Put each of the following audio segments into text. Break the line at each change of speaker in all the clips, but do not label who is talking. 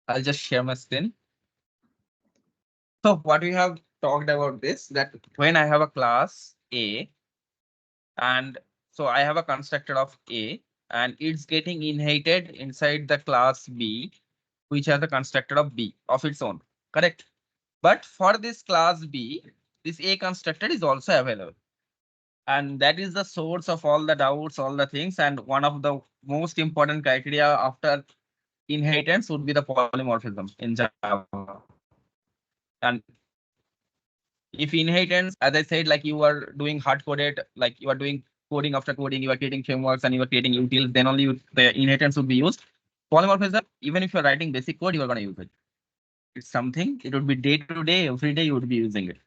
I'll just share my screen. So what we have talked about this, that when I have a class A, and so I have a constructor of A, and it's getting inherited inside the class B, which has a constructor of B of its own, correct? But for this class B, this A constructor is also available. And that is the source of all the doubts, all the things. And one of the most important criteria after inheritance would be the polymorphism in Java. And if inheritance, as I said, like you are doing hard coded, like you are doing coding after coding, you are creating frameworks and you are creating utils, then only the inheritance would be used. Polymorphism, even if you're writing basic code, you are going to use it. It's something, it would be day to day, every day you would be using it.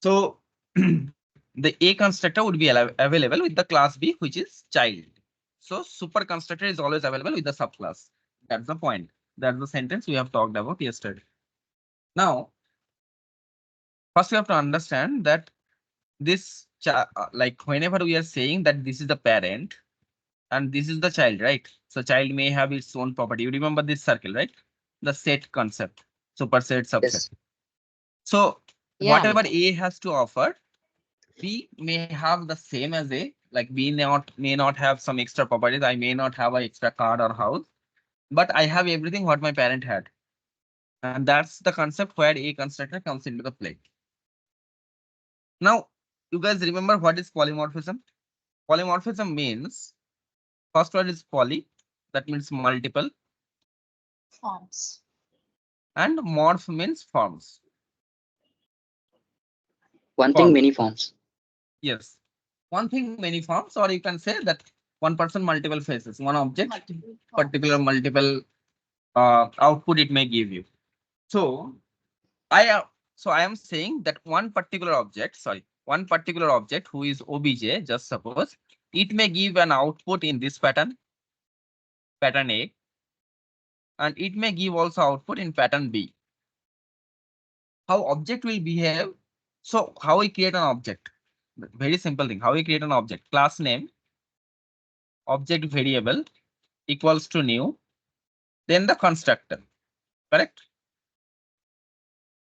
So the A constructor would be available with the class B, which is child. So super constructor is always available with the subclass. That's the point. That's the sentence we have talked about yesterday. Now, first we have to understand that this, like whenever we are saying that this is the parent and this is the child, right? So child may have its own property. You remember this circle, right? The set concept, superset, subset.
Yes.
So
Yeah.
whatever A has to offer, B may have the same as A. Like B may not have some extra properties. I may not have an extra car or house, but I have everything what my parent had. And that's the concept where A constructor comes into the play. Now, you guys remember what is polymorphism? Polymorphism means, first word is poly, that means multiple,
Forms.
and morph means forms.
One thing,
Form.
many forms.
Yes. One thing, many forms, or you can say that one person, multiple faces, one object,
Multiple forms.
particular multiple output it may give you. So I am saying that one particular object, who is obj, just suppose, it may give an output in this pattern A, and it may give also output in pattern B. How object will behave? So how we create an object? Very simple thing. How we create an object? Class name, object variable equals to new, then the constructor. Correct?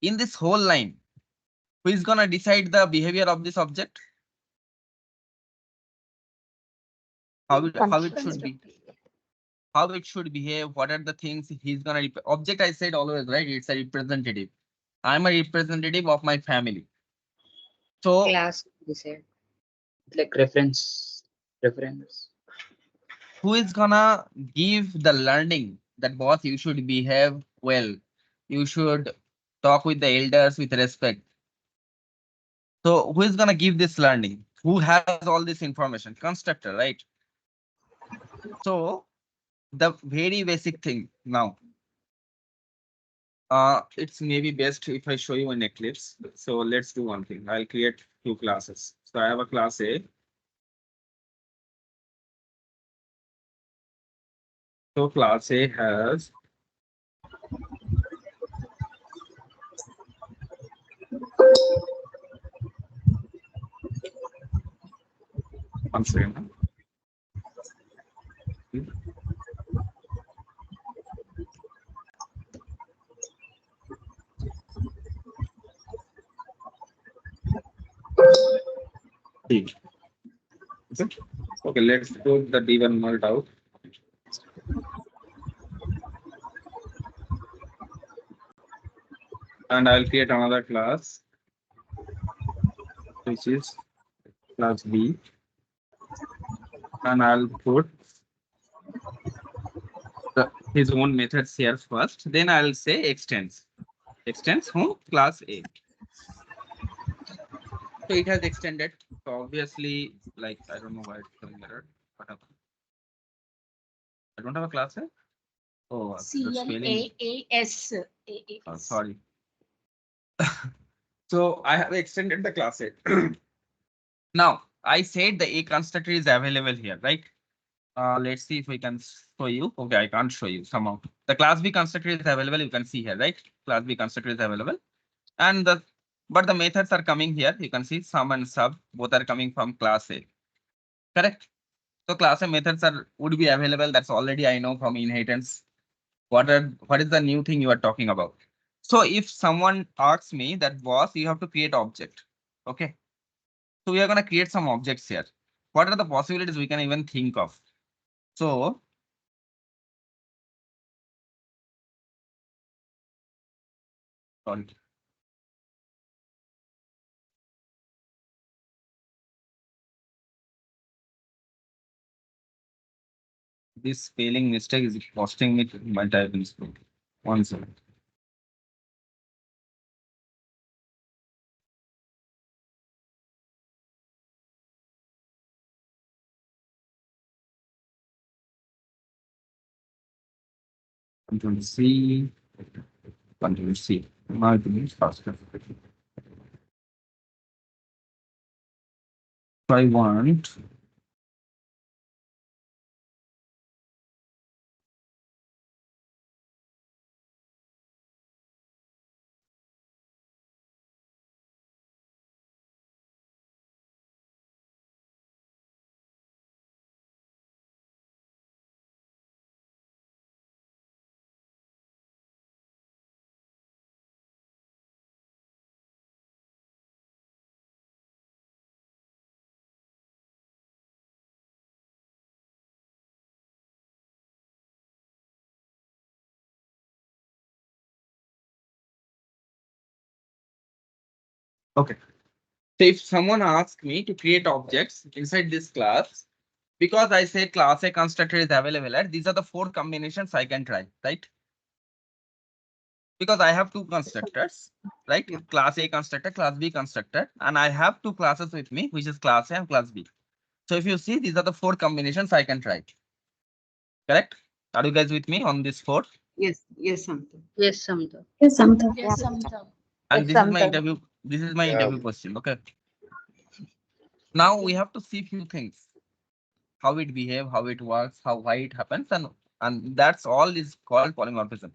In this whole line, who is gonna decide the behavior of this object? How it should be? How it should behave? What are the things he's gonna object? I said always, right? It's a representative. I'm a representative of my family. So
Class, we said. Like reference.
who is gonna give the learning that boss, you should behave well, you should talk with the elders with respect? So who is gonna give this learning? Who has all this information? Constructor, right? So the very basic thing now, it's maybe best if I show you an Eclipse. So let's do one thing. I'll create two classes. So I have a class A. So class A has one second. Okay, let's put the D1 mult out. And I'll create another class, which is class B. And I'll put his own methods here first. Then I'll say extends. Extends from class A. So it has extended. So obviously, like, I don't know why it's showing error. What happened? I don't have a class A. Oh,
CLAAS.
Oh, sorry. So I have extended the class A. Now I said the A constructor is available here, right? Let's see if we can show you. Okay, I can't show you somehow. The class B constructor is available. You can see here, right? Class B constructor is available, and but the methods are coming here. You can see sum and sub both are coming from class A. Correct. So class A methods would be available. That's already I know from inheritance. What is the new thing you are talking about? So if someone asks me that boss, you have to create object. Okay. So we are going to create some objects here. What are the possibilities we can even think of? So sorry. This spelling mistake is costing me my typing speed. One second. Control C. Control C. Now it is faster. So I want okay. So if someone asks me to create objects inside this class, because I said class A constructor is available, right? These are the four combinations I can try, right? Because I have two constructors, right? Class A constructor, class B constructor, and I have two classes with me, which is class A and class B. So if you see, these are the four combinations I can try. Correct? Are you guys with me on this four?
Yes, yes, Samta.
Yes, Samta.
Yes, Samta.
Yes, Samta.
And
Yes,
this is my
Samta.
interview. This is my
Yeah.
interview question. Okay. Now we have to see few things. How it behave, how it works, why it happens, and that's all is called polymorphism.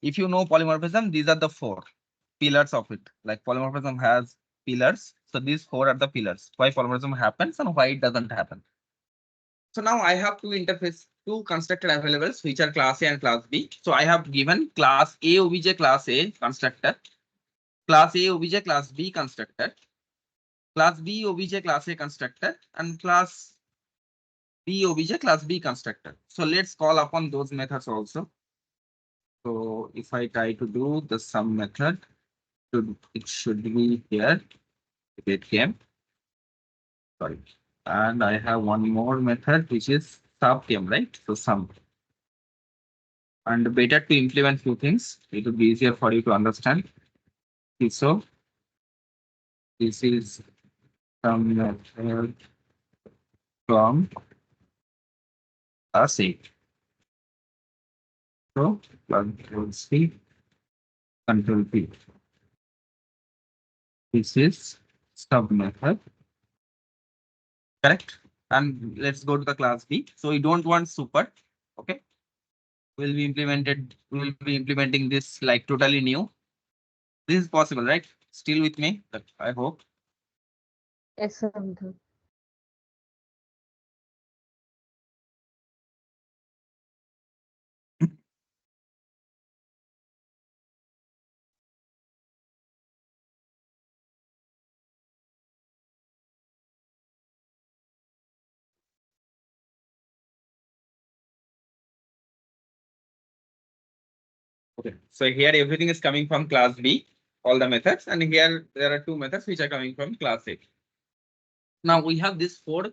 If you know polymorphism, these are the four pillars of it. Like polymorphism has pillars. So these four are the pillars. Why polymorphism happens and why it doesn't happen. So now I have two constructed availables, which are class A and class B. So I have given class A obj class A constructor, class A obj class B constructor, class B obj class A constructor, and class B obj class B constructor. So let's call upon those methods also. So if I try to do the sum method, it should be here. It came. Sorry. And I have one more method which is subtem, right? So sum. And better to implement few things. It will be easier for you to understand. So this is some method from a C. So Control C, Control P. This is sub method. Correct. And let's go to the class B. So we don't want super. Okay. We'll be implementing this like totally new. This is possible, right? Still with me, I hope.
Yes, Samta.
Okay. So here everything is coming from class B, all the methods, and here there are two methods which are coming from class A. Now we have these four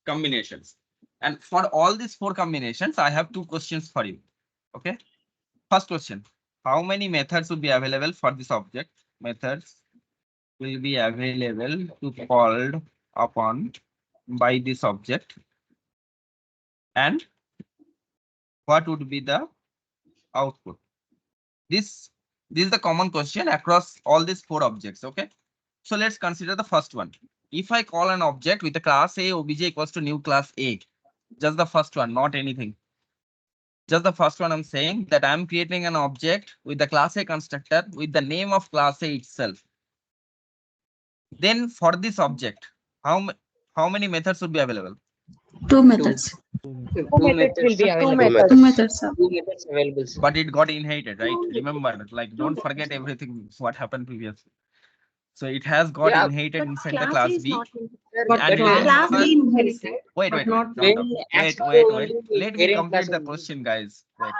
combinations. And for all these four combinations, I have two questions for you. Okay. First question, how many methods would be available for this object? Methods will be available to called upon by this object. And what would be the output? This is the common question across all these four objects. Okay. So let's consider the first one. If I call an object with a class A obj equals to new class A, just the first one, not anything. Just the first one, I'm saying that I'm creating an object with the class A constructor with the name of class A itself. Then for this object, how many methods would be available?
Two methods.
Two methods will be
Two
available.
methods.
Two methods, sir.
Two methods available, sir.
But it got inherited, right? Remember, like, don't forget everything what happened previously. So it has got
Yeah,
inherited inside the class B.
But
And
class
remember-
B inherited.
Wait,
but
wait,
not
wait,
When
wait,
as
wait,
to
wait.
only
Let me
parent
complete
class
the
only.
question, guys. Wait.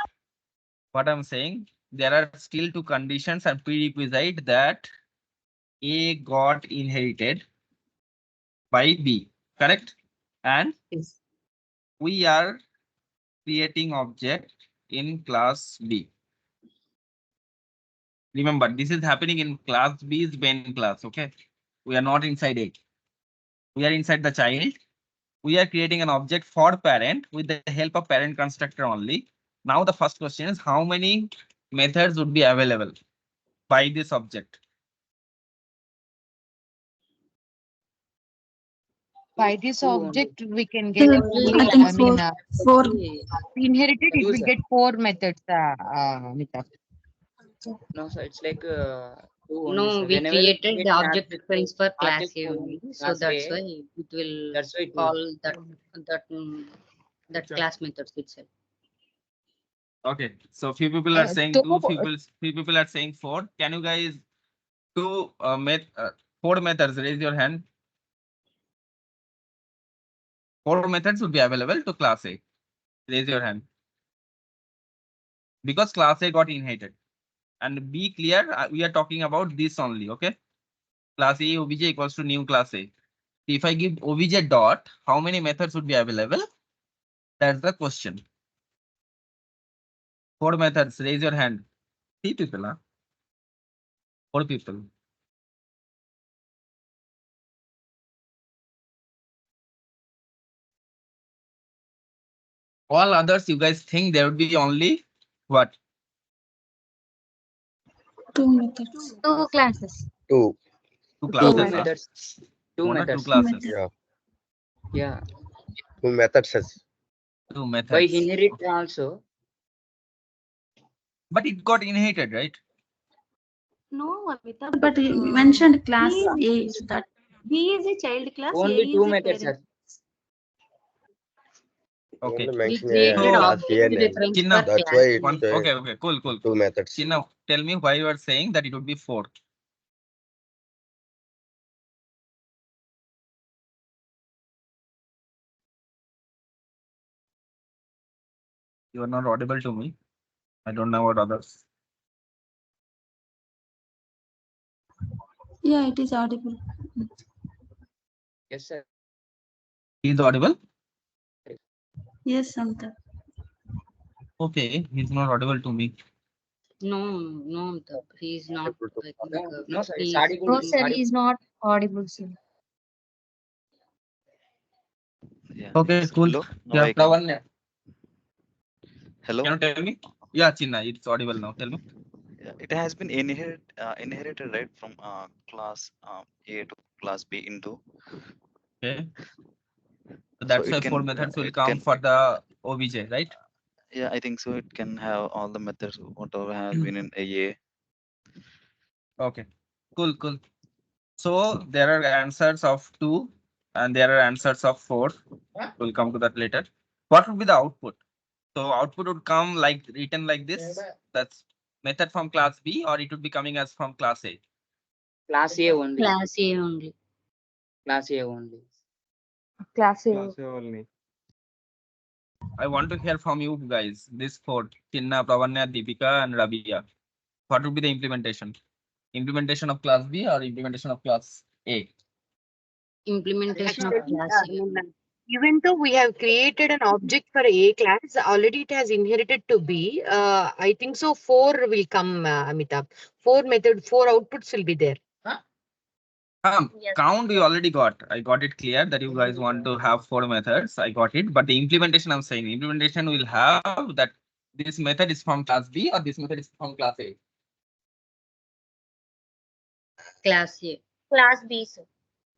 What I'm saying, there are still two conditions and prerequisite that A got inherited by B, correct? And
Yes.
we are creating object in class B. Remember, this is happening in class B's main class, okay? We are not inside A. We are inside the child. We are creating an object for parent with the help of parent constructor only. Now the first question is how many methods would be available by this object?
By this
Two only.
object, we can get
Sir,
only,
I think
I mean,
four.
inherited, it
Two,
will
sir.
get four methods, Amita.
No, sir, it's like two only,
No,
sir.
we
Whenever
created
get
the object
object
reference for class
object
A
for
only, so
class
that's
A,
why it will
that's why two.
call that class methods itself.
Okay, so few people are saying two,
Two,
few people are saying four. Can you guys do four methods? Raise your hand. Four methods would be available to class A. Raise your hand. Because class A got inherited. And be clear, we are talking about this only, okay? Class A obj equals to new class A. If I give obj dot, how many methods would be available? That's the question. Four methods, raise your hand. Three people, huh? Four people. All others, you guys think there would be only what?
Two methods.
Two classes.
Two.
Two
Two
classes, huh?
methods. Two
One or two
methods.
classes?
Method.
Yeah.
Yeah.
Two methods. Has.
Two
By
methods.
inherit also.
But it got inherited, right?
No, Amita.
But he mentioned class A. That
B is a child class.
Only
A
two
is a
methods,
parent.
sir.
Okay.
Only
We
mention
created
So,
class B
object
and N.
reference
Chinna,
for
That's
class
why
A.
it's
one. Okay, cool.
two methods.
Chinna, tell me why you are saying that it would be four. You are not audible to me. I don't know about others.
yeah, it is audible.
Yes, sir.
He is audible?
Yes, Amita.
Okay, he's not audible to me.
No, he is not. I think,
No, sir, it's
he is-
audible.
no, sir, is not audible, sir.
Yeah.
Okay,
So,
cool.
hello. Now
Yeah,
I can.
Pravanya,
Hello.
can you tell me? Yeah, Chinna, it's audible now. Tell me.
Yeah, it has been inherited right from class A to class B into.
Okay. So
So
that's why
it
four
can.
methods will
It
come
can.
for the OBJ, right?
Yeah, I think so. It can have all the methods whatever has been in AA.
Okay, cool. So there are answers of two and there are answers of four. We'll come to that later. What would be the output? So output would come like written like this. That's method from class B, or it would be coming as from class A.
Class A only.
Class A only.
Class A only.
Class A.
I want to hear from you guys. This four: Chinna, Pravanya, Deepika, and Rabia. What would be the implementation? Implementation of class B or implementation of class A?
Implementation of
Actually,
class A.
even though we have created an object for A class, already it has inherited to B. I think so. Four will come, Amitabh. Four outputs will be there.
Count you already got. I got it clear that you guys want to have four methods. I got it. But the implementation, I'm saying implementation will have that this method is from class B or this method is from class A.
Class A.
Class B, sir.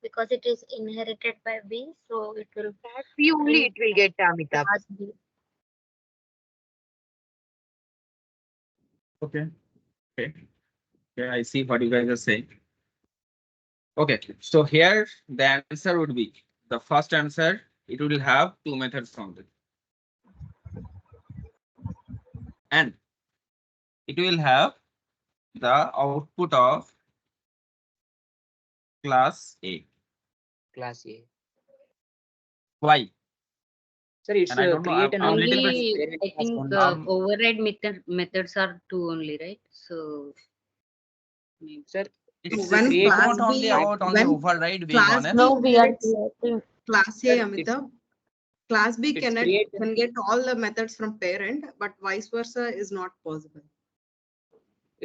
Because it is inherited by B, so it will
Class B only it will get, Amitabh.
class B.
Okay. I see what you guys are saying. Okay, so here the answer would be the first answer. It will have two methods from it. and it will have the output of class A.
Class A.
Why?
Sir, it's
And I don't know.
create an
I'm
object
little
as
bit.
Only,
parent
I
class
think
only.
override methods are two only, right? So maybe.
Sir,
It's
when
create
class
not only
B,
about only
when
override, being
class
honest.
B
No, we are
creates
creating.
class A,
Sir,
Amita, class B
it's create
can get all the methods from parent, but vice versa is not possible.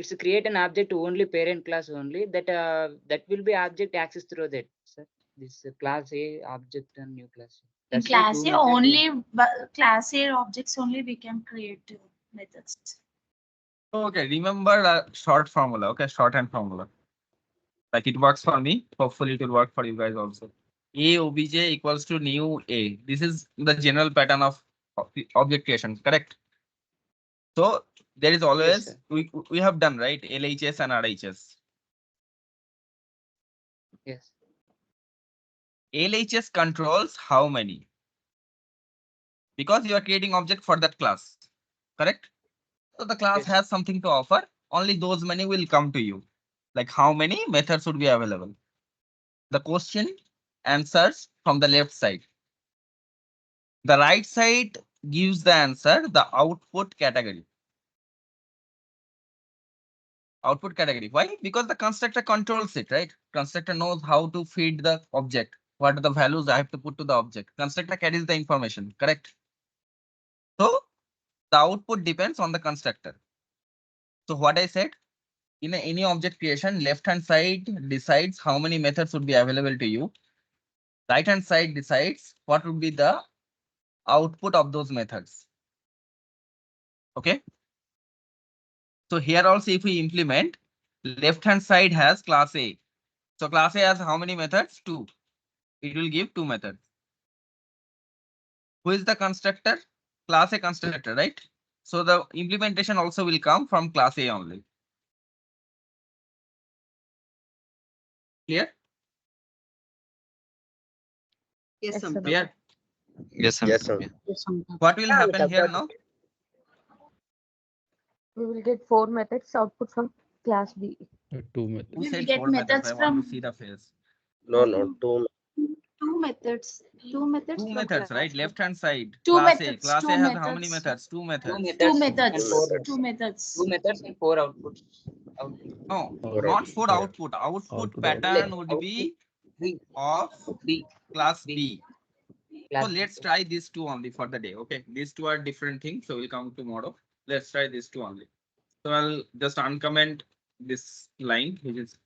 it's create an object to only parent class only. That will be object access through that, sir. This class A object and new class.
In
That's why
class
two
A
method
only, but class A objects only we can create methods.
Okay, remember the short formula. Okay, shorthand formula. Like it works for me. Hopefully, it will work for you guys also. A obj equals to new A. This is the general pattern of object creation. Correct. So there is always
sir.
we have done right LHS and RHS.
Yes.
LHS controls how many? Because you are creating object for that class. Correct. So the class
Yes.
has something to offer. Only those many will come to you. Like how many methods would be available? The question answers from the left side. The right side gives the answer, the output category. Output category. Why? Because the constructor controls it, right? Constructor knows how to feed the object. What are the values I have to put to the object? Constructor carries the information, correct? So the output depends on the constructor. So what I said, in any object creation, left hand side decides how many methods would be available to you. Right hand side decides what would be the output of those methods. Okay. So here also, if we implement, left hand side has class A. So class A has how many methods? 2. It will give 2 methods. Who is the constructor? Class A constructor, right? So the implementation also will come from class A only. Clear?
Yes, Amita.
Clear?
Yes,
Yes,
sir.
sir.
What will
Yeah,
happen
Amita,
here
got
now?
We will get 4 methods output from class B.
Two methods.
Who
We will
said
get
4 methods?
methods
I want to
from
see the face.
No, two.
Two methods. Two methods.
2
from
methods, right?
class B.
Left hand side.
two
Class A.
methods.
Class A
Two
has how many
methods.
methods? 2
Two
methods.
methods.
Two
And
methods.
four,
Two methods.
2 methods and 4 outputs.
No,
Four
not for
output.
output. Output
Output,
pattern
Like
would be
B.
of
B.
class
B.
B. So
Class
let's
B.
try these 2 only for the day. Okay, these 2 are different things. So we'll come tomorrow. Let's try these 2 only. So I'll just uncomment this line, which is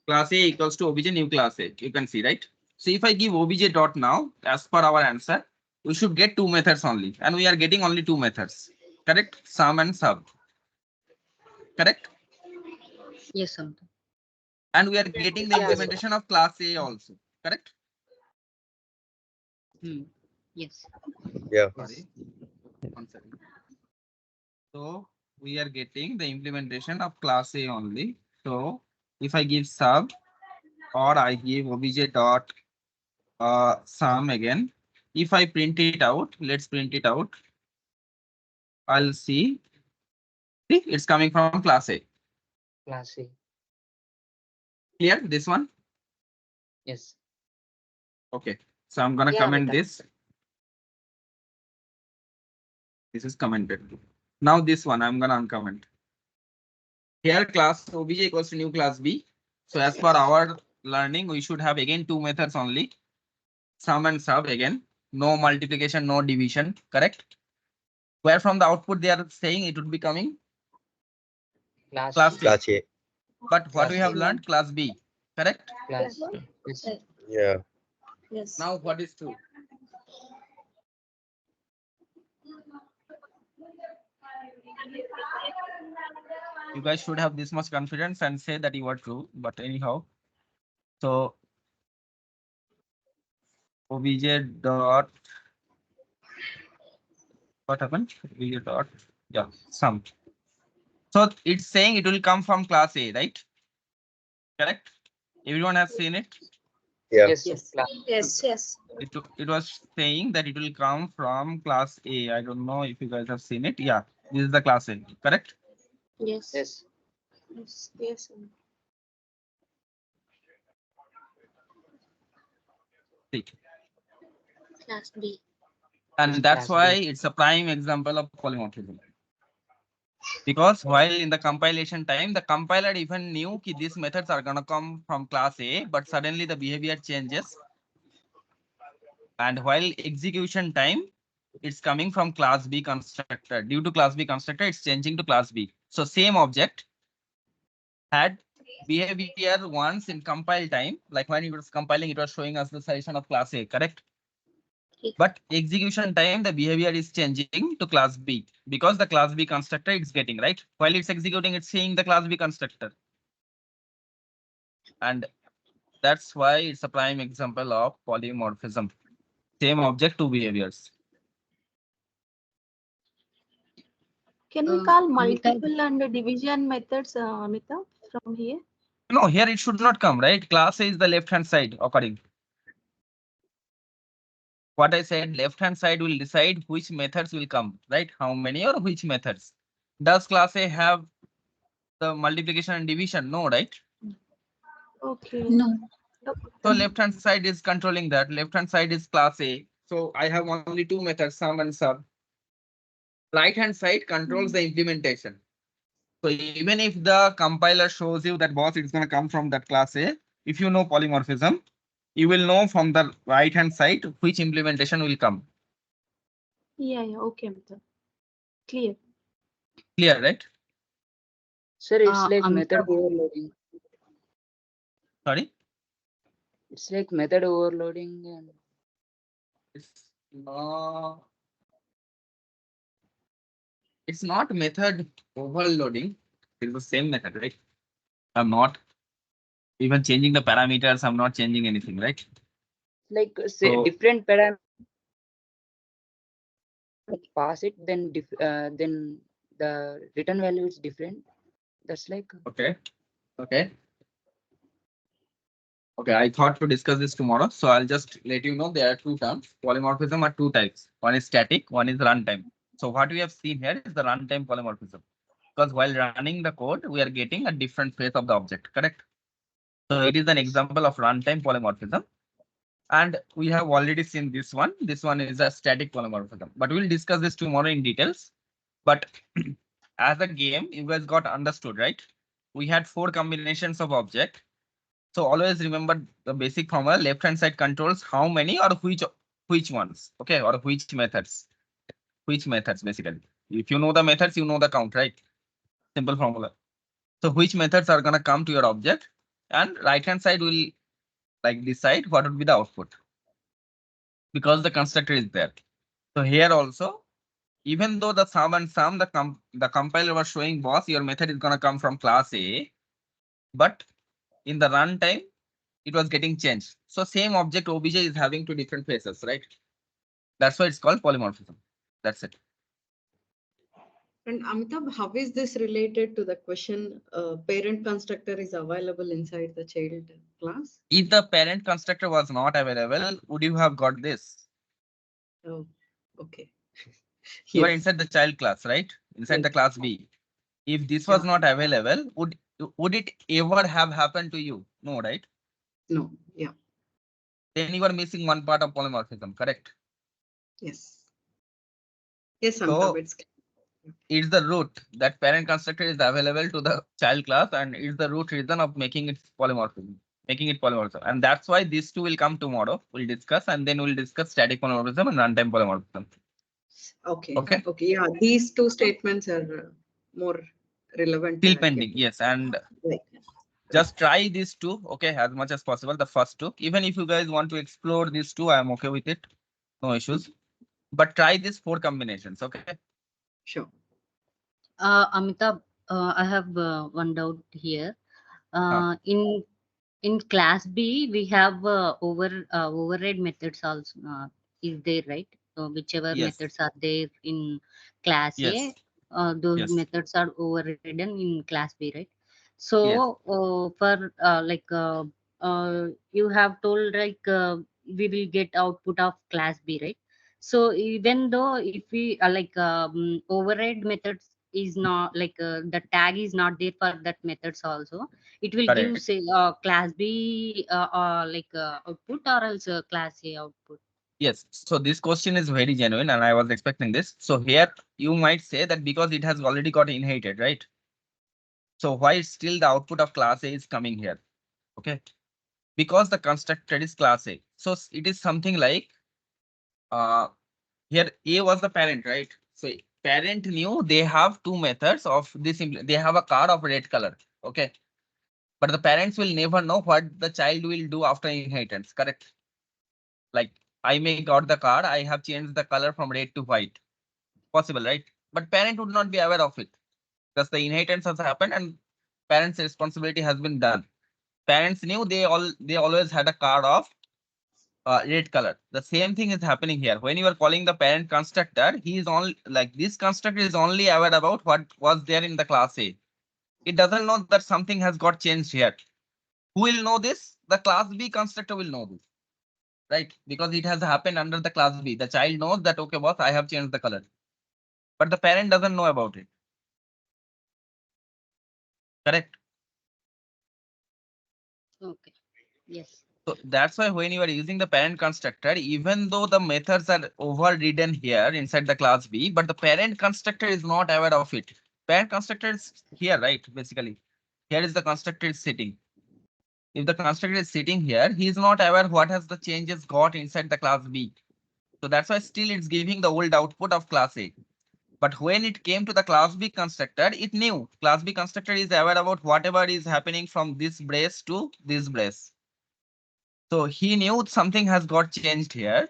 class A equals to obj new class A. You can see, right? So if I give obj dot now, as per our answer, we should get 2 methods only, and we are getting only 2 methods. Correct? Sum and sub. Correct?
Yes, Samantha.
And we are getting the implementation of class A also. Correct?
Yes.
Yeah.
Sorry. 1 second. So we are getting the implementation of class A only. So if I give sub or I give obj dot sum again, if I print it out, let's print it out. I'll see it's coming from class A.
Class A.
Clear this one?
Yes.
Okay. So I'm gonna
Yeah,
comment
Amita.
this. This is commented. Now this one I'm gonna uncomment. Here class obj equals to new class B. So as per our learning, we should have again 2 methods only. Sum and sub again. No multiplication, no division. Correct? Where from the output they are saying it would be coming?
Class
Class A.
Class A.
But what
Class
we have
A.
learned? Class B. Correct?
Class. Yes.
Yeah.
Yes.
Now what is true? You guys should have this much confidence and say that you are true. But anyhow, so obj dot what happened? Obj dot sum. So it's saying it will come from class A, right? Correct? Everyone has seen it.
Yeah.
Yes.
Yes.
Class.
Yes, yes.
It was saying that it will come from class A. I don't know if you guys have seen it. Yeah. This is the class A, correct?
Yes.
Yes.
Yes. Yes.
See.
Class B.
And
Yes,
that's
class
why
B.
it's a prime example of polymorphism. Because while in the compilation time, the compiler even knew that these methods are gonna come from class A, but suddenly the behavior changes. And while execution time, it's coming from class B constructor. Due to class B constructor, it's changing to class B. So same object had behavior once in compile time, like when it was compiling, it was showing us the solution of class A, correct?
Yes.
But execution time, the behavior is changing to class B because the class B constructor it's getting, right? While it's executing, it's seeing the class B constructor. And that's why it's a prime example of polymorphism. Same object, two behaviors.
Can we call
Amitabh,
multiple and division methods, Amita, from here?
No, here it should not come, right? Class A is the left-hand side occurring. What I said, left-hand side will decide which methods will come, right? How many or which methods. Does class A have the multiplication and division? No, right?
Okay.
No.
So left-hand side is controlling that. Left-hand side is class A. So I have only two methods, sum and sub. Right-hand side controls the implementation. So even if the compiler shows you that boss, it's going to come from that class A. If you know polymorphism, you will know from the right-hand side which implementation will come.
Yeah. Okay, Amita. Clear.
Clear, right?
Sir, it's like
Amitabh,
method overloading.
Sorry?
It's like method overloading and
It's not method overloading. It's the same method, right? I'm not even changing the parameters. I'm not changing anything, right?
like say
So
different parameters pass it, then the return value is different. That's like
okay. Okay. Okay, I thought to discuss this tomorrow. So I'll just let you know there are two terms. Polymorphism are two types. One is static, one is runtime. So what we have seen here is the runtime polymorphism. Because while running the code, we are getting a different phase of the object, correct? So it is an example of runtime polymorphism. And we have already seen this one. This one is a static polymorphism. But we'll discuss this tomorrow in details. But as a game, you guys got understood, right? We had four combinations of object. So always remember the basic formula. Left hand side controls how many or which ones, okay, or which methods. Which methods basically. If you know the methods, you know the count, right? Simple formula. So which methods are gonna come to your object, and right hand side will like decide what would be the output because the constructor is there. So here also, even though the sum and sum, the compiler was showing boss, your method is gonna come from class A, but in the runtime, it was getting changed. So same object obj is having two different faces, right? That's why it's called polymorphism. That's it.
And Amitabh, how is this related to the question parent constructor is available inside the child class?
If the parent constructor was not available, would you have got this?
Oh, okay.
You are
Yes.
inside the child class, right? Inside the
Yes.
class B. If this was
Yeah.
not available, would it ever have happened to you? No, right?
No. Yeah.
Then you are missing one part of polymorphism, correct?
Yes. Yes,
So
Amitabh,
it's the root that parent constructor is available to the child class, and it's the root reason of making it polymorphism, And that's why these two will come tomorrow. We'll discuss, and then we'll discuss static polymorphism and runtime polymorphism.
okay.
Okay.
Okay. Yeah. These two statements are more relevant.
Still pending, yes. And
Right.
just try these two, okay, as much as possible. The first two, even if you guys want to explore these two, I'm okay with it. No issues. But try these four combinations, okay?
Sure.
Amitabh, I have one doubt here.
Huh.
In class B, we have override methods also is there, right? So whichever
Yes.
methods are there in class
Yes.
A, those
Yes.
methods are overridden in class B, right?
Yes.
So for you have told like we will get output of class B, right? So even though if we override methods is not the tag is not there for that methods also, it will give
Correct.
say class B output or else class A output.
Yes. So this question is very genuine and I was expecting this. So here you might say that because it has already got inherited, right? So why still the output of class A is coming here? Okay. Because the constructor is class A. So it is something like here A was the parent, right? So parent knew they have two methods of this. They have a card of red color. Okay. But the parents will never know what the child will do after inheritance. Correct. Like I may got the card. I have changed the color from red to white. Possible, right? But parent would not be aware of it because the inheritance has happened and parents' responsibility has been done. Parents knew they always had a card of red color. The same thing is happening here. When you are calling the parent constructor, he is only like this constructor is only aware about what was there in the class A. It doesn't know that something has got changed here. Who will know this? The class B constructor will know this, right? Because it has happened under the class B. The child knows that, okay, boss, I have changed the color. But the parent doesn't know about it. Correct?
Okay. Yes.
So that's why when you are using the parent constructor, even though the methods are overridden here inside the class B, but the parent constructor is not aware of it. Parent constructor is here, right? Basically, here is the constructor is sitting. If the constructor is sitting here, he is not aware what has the changes got inside the class B. So that's why still it's giving the old output of class A. But when it came to the class B constructor, it knew class B constructor is aware about whatever is happening from this brace to this brace. So he knew something has got changed here.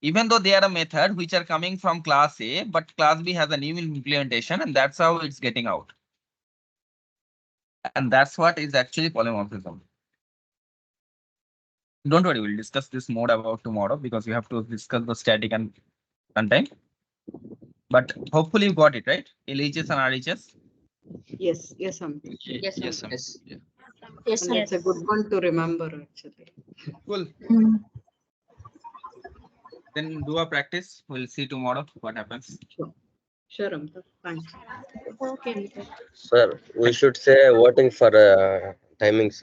Even though they are a method which are coming from class A, but class B has a new implementation and that's how it's getting out. And that's what is actually polymorphism. Don't worry, we'll discuss this more about tomorrow because we have to discuss the static and runtime. But hopefully you got it, right? LHS and RHS.
Yes, yes, Amita.
Yes.
Yes,
Yes.
yeah.
Yes,
And it's a good one to remember actually.
Cool.
Mm.
Then do a practice. We'll see tomorrow what happens.
Sure, Amita. Thanks.
Okay, Amita.
Sir, we should say voting for timing, sir.